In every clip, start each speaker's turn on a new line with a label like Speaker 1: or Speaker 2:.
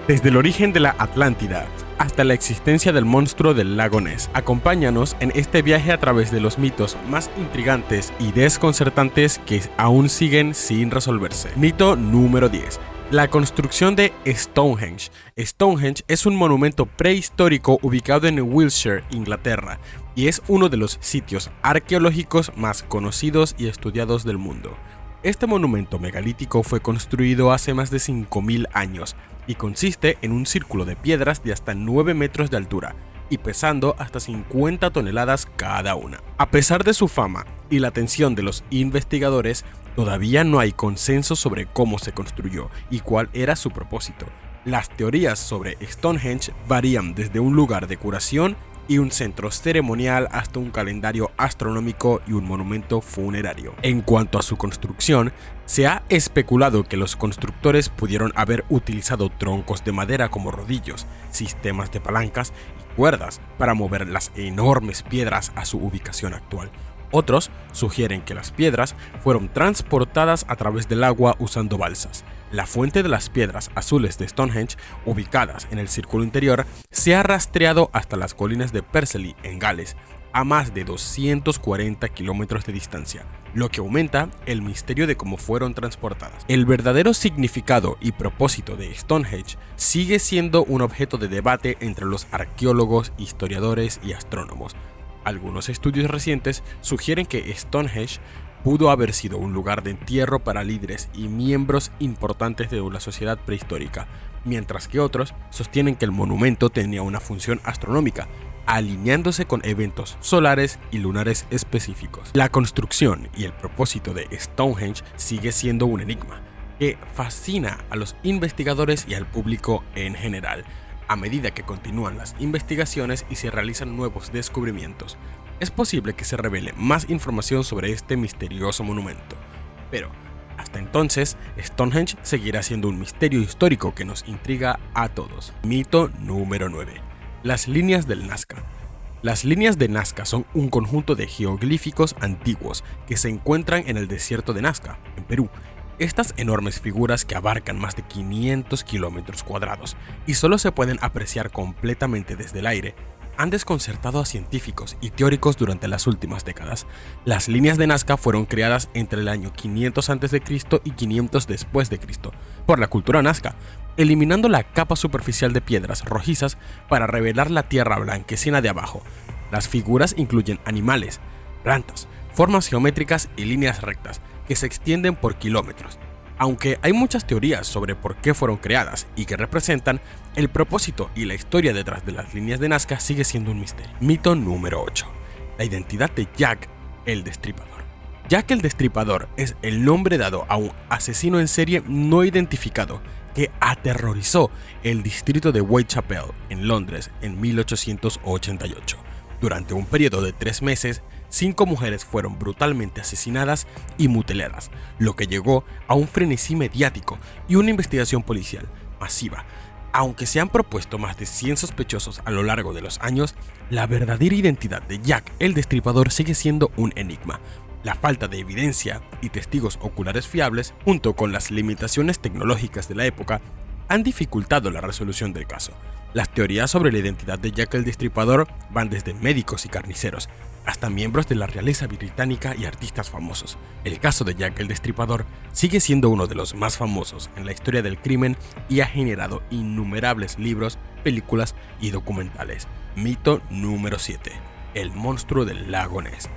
Speaker 1: Desde el origen de la Atlántida hasta la existencia del monstruo del lago Ness, acompáñanos en este viaje a través de los mitos más intrigantes y desconcertantes que aún siguen sin resolverse. Mito número 10. La construcción de Stonehenge. Stonehenge es un monumento prehistórico ubicado en Wiltshire, Inglaterra, y es uno de los sitios arqueológicos más conocidos y estudiados del mundo. Este monumento megalítico fue construido hace más de 5000 años y consiste en un círculo de piedras de hasta 9 metros de altura y pesando hasta 50 toneladas cada una. A pesar de su fama y la atención de los investigadores, todavía no hay consenso sobre cómo se construyó y cuál era su propósito. Las teorías sobre Stonehenge varían desde un lugar de curación y un centro ceremonial hasta un calendario astronómico y un monumento funerario. En cuanto a su construcción, se ha especulado que los constructores pudieron haber utilizado troncos de madera como rodillos, sistemas de palancas y cuerdas para mover las enormes piedras a su ubicación actual. Otros sugieren que las piedras fueron transportadas a través del agua usando balsas. La fuente de las piedras azules de Stonehenge, ubicadas en el círculo interior, se ha rastreado hasta las colinas de Pursley, en Gales, a más de 240 kilómetros de distancia, lo que aumenta el misterio de cómo fueron transportadas. El verdadero significado y propósito de Stonehenge sigue siendo un objeto de debate entre los arqueólogos, historiadores y astrónomos. Algunos estudios recientes sugieren que Stonehenge pudo haber sido un lugar de entierro para líderes y miembros importantes de la sociedad prehistórica, mientras que otros sostienen que el monumento tenía una función astronómica, alineándose con eventos solares y lunares específicos. La construcción y el propósito de Stonehenge sigue siendo un enigma que fascina a los investigadores y al público en general, a medida que continúan las investigaciones y se realizan nuevos descubrimientos. Es posible que se revele más información sobre este misterioso monumento, pero hasta entonces Stonehenge seguirá siendo un misterio histórico que nos intriga a todos. Mito número 9. Las líneas del Nazca. Las líneas de Nazca son un conjunto de jeroglíficos antiguos que se encuentran en el desierto de Nazca, en Perú. Estas enormes figuras, que abarcan más de 500 kilómetros cuadrados y solo se pueden apreciar completamente desde el aire, han desconcertado a científicos y teóricos durante las últimas décadas. Las líneas de Nazca fueron creadas entre el año 500 a.C. y 500 después de Cristo por la cultura nazca, eliminando la capa superficial de piedras rojizas para revelar la tierra blanquecina de abajo. Las figuras incluyen animales, plantas, formas geométricas y líneas rectas que se extienden por kilómetros. Aunque hay muchas teorías sobre por qué fueron creadas y qué representan, el propósito y la historia detrás de las líneas de Nazca sigue siendo un misterio. Mito número 8. La identidad de Jack el Destripador. Jack el Destripador es el nombre dado a un asesino en serie no identificado que aterrorizó el distrito de Whitechapel, en Londres, en 1888. Durante un periodo de 3 meses, 5 mujeres fueron brutalmente asesinadas y mutiladas, lo que llegó a un frenesí mediático y una investigación policial masiva. Aunque se han propuesto más de 100 sospechosos a lo largo de los años, la verdadera identidad de Jack el Destripador sigue siendo un enigma. La falta de evidencia y testigos oculares fiables, junto con las limitaciones tecnológicas de la época, han dificultado la resolución del caso. Las teorías sobre la identidad de Jack el Destripador van desde médicos y carniceros, hasta miembros de la realeza británica y artistas famosos. El caso de Jack el Destripador sigue siendo uno de los más famosos en la historia del crimen y ha generado innumerables libros, películas y documentales. Mito número 7. El monstruo del lago Ness.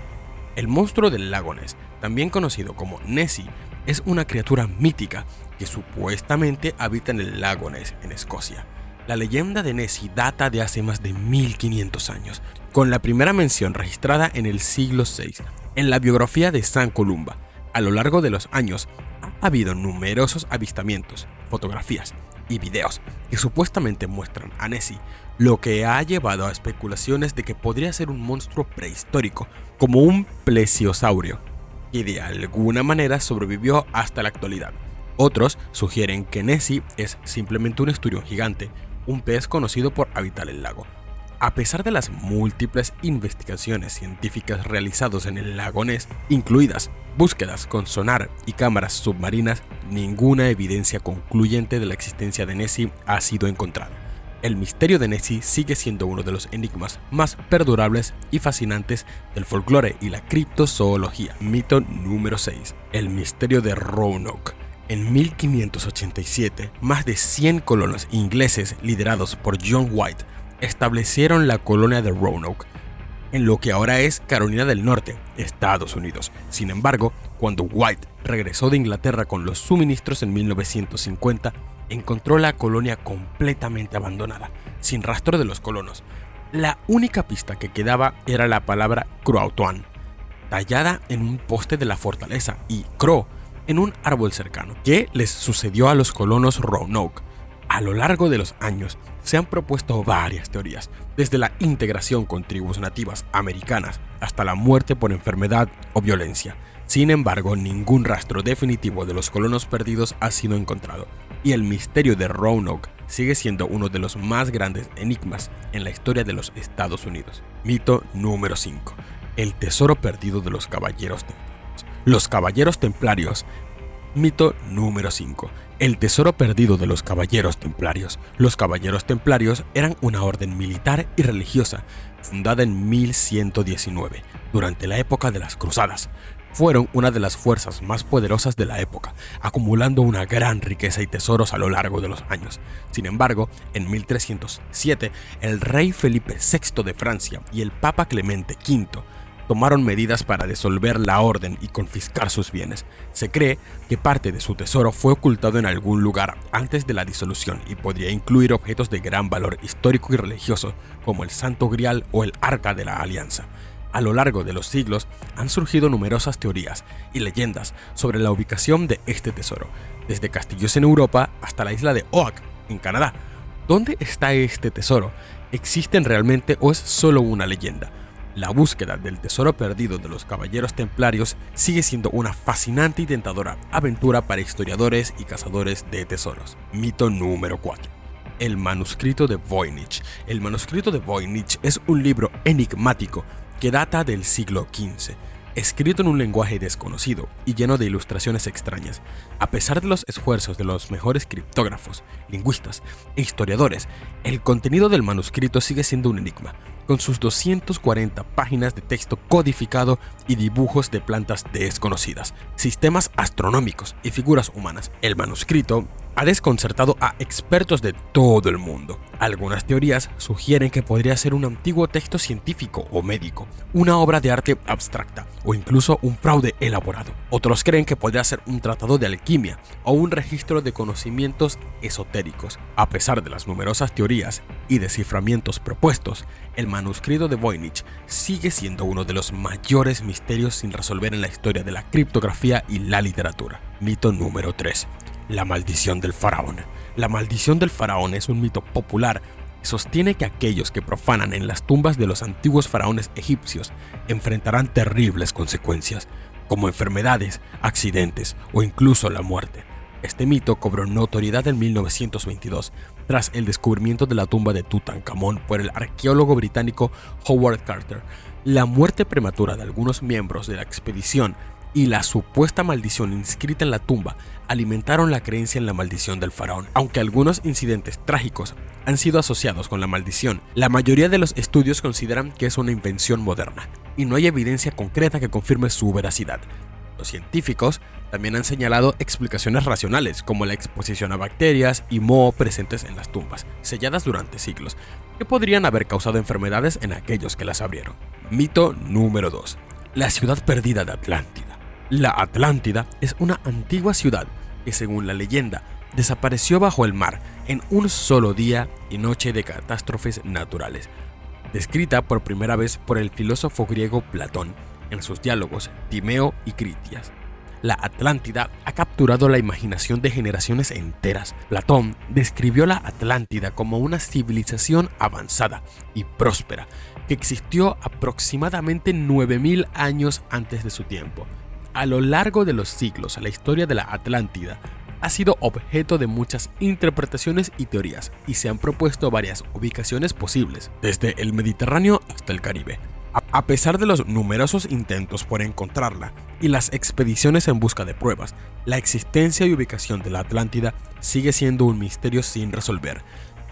Speaker 1: El monstruo del lago Ness, también conocido como Nessie, es una criatura mítica que supuestamente habita en el lago Ness, en Escocia. La leyenda de Nessie data de hace más de 1500 años, con la primera mención registrada en el siglo VI, en la biografía de San Columba. A lo largo de los años, ha habido numerosos avistamientos, fotografías y videos que supuestamente muestran a Nessie, lo que ha llevado a especulaciones de que podría ser un monstruo prehistórico, como un plesiosaurio, que de alguna manera sobrevivió hasta la actualidad. Otros sugieren que Nessie es simplemente un esturión gigante, un pez conocido por habitar el lago. A pesar de las múltiples investigaciones científicas realizadas en el lago Ness, incluidas búsquedas con sonar y cámaras submarinas, ninguna evidencia concluyente de la existencia de Nessie ha sido encontrada. El misterio de Nessie sigue siendo uno de los enigmas más perdurables y fascinantes del folclore y la criptozoología. Mito número 6. El misterio de Roanoke. En 1587, más de 100 colonos ingleses liderados por John White establecieron la colonia de Roanoke, en lo que ahora es Carolina del Norte, Estados Unidos. Sin embargo, cuando White regresó de Inglaterra con los suministros en 1950, encontró la colonia completamente abandonada, sin rastro de los colonos. La única pista que quedaba era la palabra Croatoan, tallada en un poste de la fortaleza, y Crow en un árbol cercano. ¿Qué les sucedió a los colonos Roanoke? A lo largo de los años se han propuesto varias teorías, desde la integración con tribus nativas americanas hasta la muerte por enfermedad o violencia. Sin embargo, ningún rastro definitivo de los colonos perdidos ha sido encontrado, y el misterio de Roanoke sigue siendo uno de los más grandes enigmas en la historia de los Estados Unidos. Mito número 5. El tesoro perdido de los caballeros templarios. Los caballeros templarios. Mito número 5. El tesoro perdido de los caballeros templarios. Los caballeros templarios eran una orden militar y religiosa fundada en 1119, durante la época de las Cruzadas. Fueron una de las fuerzas más poderosas de la época, acumulando una gran riqueza y tesoros a lo largo de los años. Sin embargo, en 1307, el rey Felipe VI de Francia y el Papa Clemente V tomaron medidas para disolver la orden y confiscar sus bienes. Se cree que parte de su tesoro fue ocultado en algún lugar antes de la disolución y podría incluir objetos de gran valor histórico y religioso, como el Santo Grial o el Arca de la Alianza. A lo largo de los siglos han surgido numerosas teorías y leyendas sobre la ubicación de este tesoro, desde castillos en Europa hasta la isla de Oak, en Canadá. ¿Dónde está este tesoro? ¿Existen realmente o es solo una leyenda? La búsqueda del tesoro perdido de los caballeros templarios sigue siendo una fascinante y tentadora aventura para historiadores y cazadores de tesoros. Mito número 4. El manuscrito de Voynich. El manuscrito de Voynich es un libro enigmático que data del siglo XV, escrito en un lenguaje desconocido y lleno de ilustraciones extrañas. A pesar de los esfuerzos de los mejores criptógrafos, lingüistas e historiadores, el contenido del manuscrito sigue siendo un enigma, con sus 240 páginas de texto codificado y dibujos de plantas desconocidas, sistemas astronómicos y figuras humanas. El manuscrito ha desconcertado a expertos de todo el mundo. Algunas teorías sugieren que podría ser un antiguo texto científico o médico, una obra de arte abstracta o incluso un fraude elaborado. Otros creen que podría ser un tratado de alquimia o un registro de conocimientos esotéricos. A pesar de las numerosas teorías y desciframientos propuestos, el manuscrito de Voynich sigue siendo uno de los mayores misterios sin resolver en la historia de la criptografía y la literatura. Mito número 3. La maldición del faraón. La maldición del faraón es un mito popular que sostiene que aquellos que profanan en las tumbas de los antiguos faraones egipcios enfrentarán terribles consecuencias, como enfermedades, accidentes o incluso la muerte. Este mito cobró notoriedad en 1922 tras el descubrimiento de la tumba de Tutankamón por el arqueólogo británico Howard Carter. La muerte prematura de algunos miembros de la expedición y la supuesta maldición inscrita en la tumba alimentaron la creencia en la maldición del faraón. Aunque algunos incidentes trágicos han sido asociados con la maldición, la mayoría de los estudios consideran que es una invención moderna y no hay evidencia concreta que confirme su veracidad. Los científicos también han señalado explicaciones racionales, como la exposición a bacterias y moho presentes en las tumbas, selladas durante siglos, que podrían haber causado enfermedades en aquellos que las abrieron. Mito número 2. La ciudad perdida de Atlántida. La Atlántida es una antigua ciudad que, según la leyenda, desapareció bajo el mar en un solo día y noche de catástrofes naturales. Descrita por primera vez por el filósofo griego Platón en sus diálogos Timeo y Critias. La Atlántida ha capturado la imaginación de generaciones enteras. Platón describió la Atlántida como una civilización avanzada y próspera que existió aproximadamente 9000 años antes de su tiempo. A lo largo de los siglos, la historia de la Atlántida ha sido objeto de muchas interpretaciones y teorías, y se han propuesto varias ubicaciones posibles, desde el Mediterráneo hasta el Caribe. A pesar de los numerosos intentos por encontrarla y las expediciones en busca de pruebas, la existencia y ubicación de la Atlántida sigue siendo un misterio sin resolver.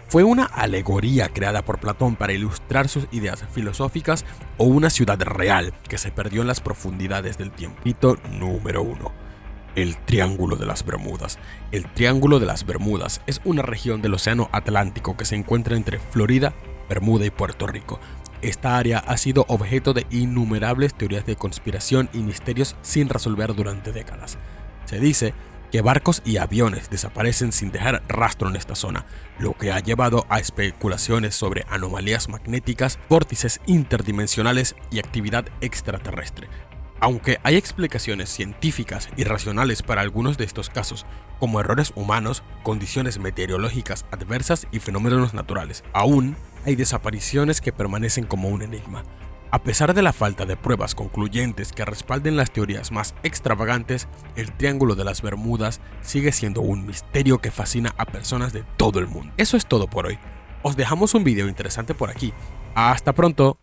Speaker 1: ¿Fue una alegoría creada por Platón para ilustrar sus ideas filosóficas o una ciudad real que se perdió en las profundidades del tiempo? Mito número 1. El Triángulo de las Bermudas. El Triángulo de las Bermudas es una región del Océano Atlántico que se encuentra entre Florida, Bermuda y Puerto Rico. Esta área ha sido objeto de innumerables teorías de conspiración y misterios sin resolver durante décadas. Se dice que barcos y aviones desaparecen sin dejar rastro en esta zona, lo que ha llevado a especulaciones sobre anomalías magnéticas, vórtices interdimensionales y actividad extraterrestre. Aunque hay explicaciones científicas y racionales para algunos de estos casos, como errores humanos, condiciones meteorológicas adversas y fenómenos naturales, aún hay desapariciones que permanecen como un enigma. A pesar de la falta de pruebas concluyentes que respalden las teorías más extravagantes, el Triángulo de las Bermudas sigue siendo un misterio que fascina a personas de todo el mundo. Eso es todo por hoy. Os dejamos un video interesante por aquí. ¡Hasta pronto!